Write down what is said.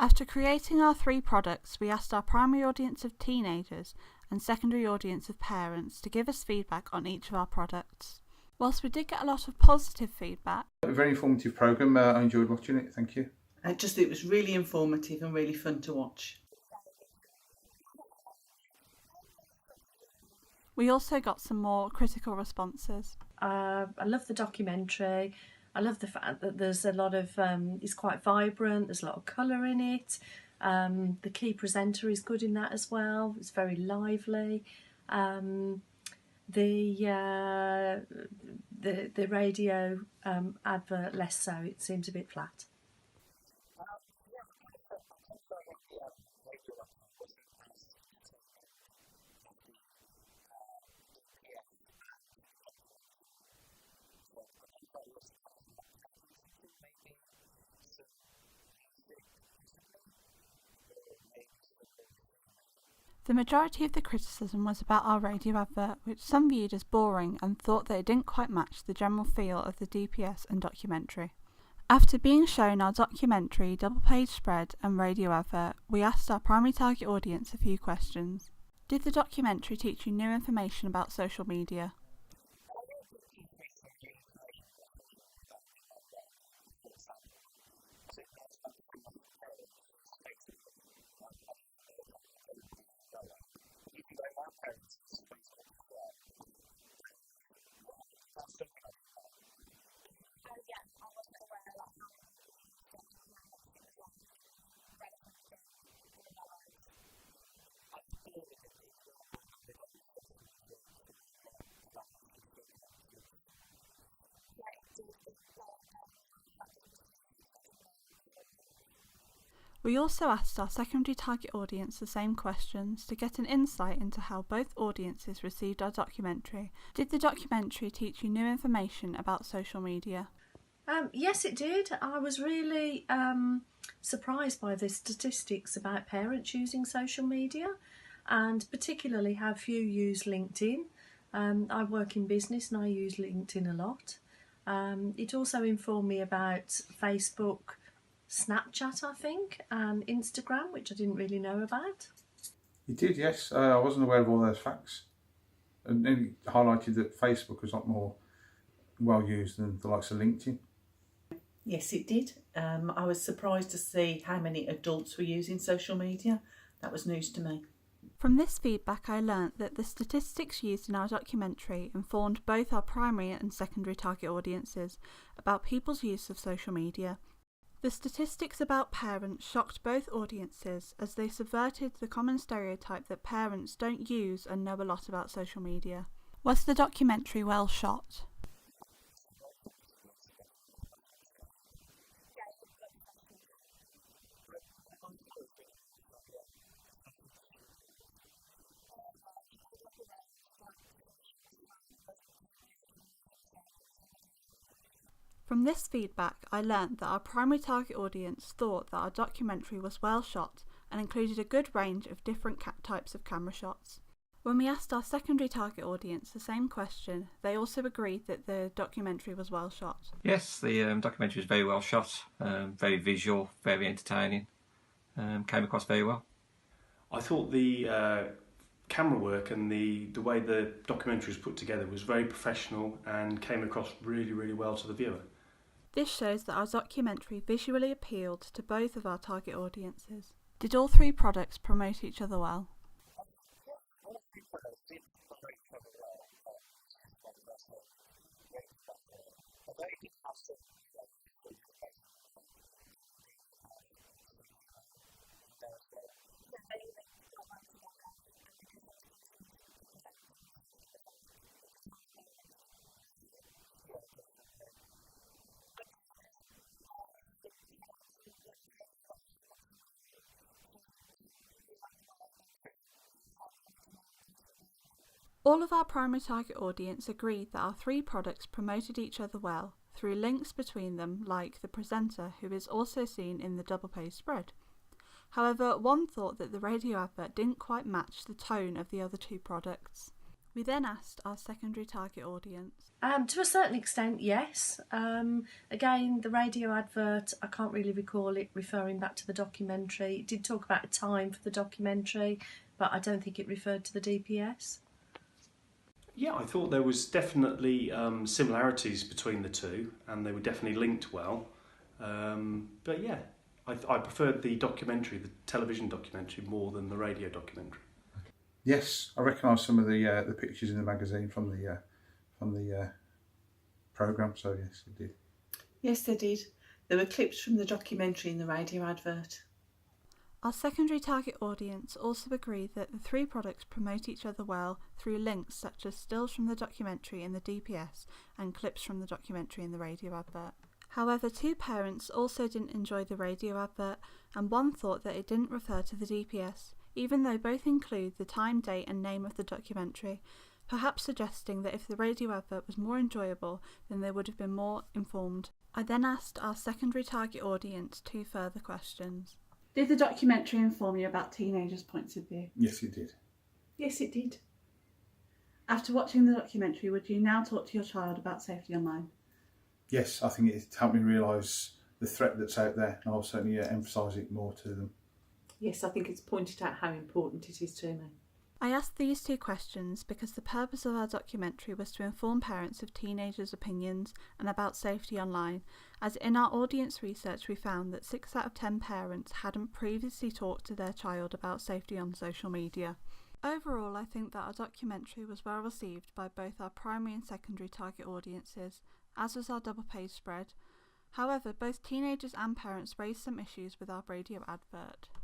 After creating our 3 products, we asked our primary audience of teenagers and secondary audience of parents to give us feedback on each of our products. Whilst we did get a lot of positive feedback, a very informative programme. I enjoyed watching it, thank you. It was really informative and really fun to watch. we also got some more critical responses. I love the documentary. I love the fact that there's a lot of, it's quite vibrant, there's a lot of colour in it. The key presenter is good in that as well, it's very lively. The radio advert less so, it seems a bit flat. The majority of the criticism was about our radio advert, which some viewed as boring and thought that it didn't quite match the general feel of the DPS and documentary. After being shown our documentary, double-page spread and radio advert, we asked our primary target audience a few questions. Did the documentary teach you new information about social media? We also asked our secondary target audience the same questions to get an insight into how both audiences received our documentary. Did the documentary teach you new information about social media? Yes, it did. I was really surprised by the statistics about parents using social media, and particularly how few use LinkedIn. I work in business and I use LinkedIn a lot. It also informed me about Facebook, Snapchat, I think, and Instagram, which I didn't really know about. You did, yes. I wasn't aware of all those facts. And it highlighted that Facebook was a lot more well used than the likes of LinkedIn. Yes, it did. I was surprised to see how many adults were using social media. That was news to me. From this feedback, I learnt that the statistics used in our documentary informed both our primary and secondary target audiences about people's use of social media. The statistics about parents shocked both audiences as they subverted the common stereotype that parents don't use and know a lot about social media. Was the documentary well shot? From this feedback, I learnt that our primary target audience thought that our documentary was well shot and included a good range of different types of camera shots. When we asked our secondary target audience the same question, they also agreed that the documentary was well shot. Yes, the documentary was very well shot, very visual, very entertaining, came across very well. I thought the camera work and the way the documentary was put together was very professional and came across really, really well to the viewer. This shows that our documentary visually appealed to both of our target audiences. Did all 3 products promote each other well? All of our primary target audience agreed that our 3 products promoted each other well through links between them, like the presenter, who is also seen in the double-page spread. However, one thought that the radio advert didn't quite match the tone of the other 2 products. We then asked our secondary target audience. To a certain extent, yes. Again, the radio advert, I can't really recall it referring back to the documentary. It did talk about a time for the documentary, but I don't think it referred to the DPS. Yeah, I thought there was definitely similarities between the two, and they were definitely linked well. But yeah, I preferred the documentary, the television documentary, more than the radio documentary. Yes, I recognise some of the pictures in the magazine from the programme, so yes, it did. Yes, they did. There were clips from the documentary in the radio advert. Our secondary target audience also agreed that the three products promote each other well through links such as stills from the documentary in the DPS and clips from the documentary in the radio advert. However, two parents also didn't enjoy the radio advert, and one thought that it didn't refer to the DPS, even though both include the time, date and name of the documentary, perhaps suggesting that if the radio advert was more enjoyable, then they would have been more informed. I then asked our secondary target audience two further questions. Did the documentary inform you about teenagers' points of view? Yes, it did. Yes, it did. After watching the documentary, would you now talk to your child about safety online? Yes, I think it helped me realise the threat that's out there, and I'll certainly emphasise it more to them. Yes, I think it's pointed out how important it is to me. I asked these two questions because the purpose of our documentary was to inform parents of teenagers' opinions and about safety online, as in our audience research we found that 6 out of 10 parents hadn't previously talked to their child about safety on social media. Overall, I think that our documentary was well received by both our primary and secondary target audiences, as was our double page spread. However, both teenagers and parents raised some issues with our radio advert.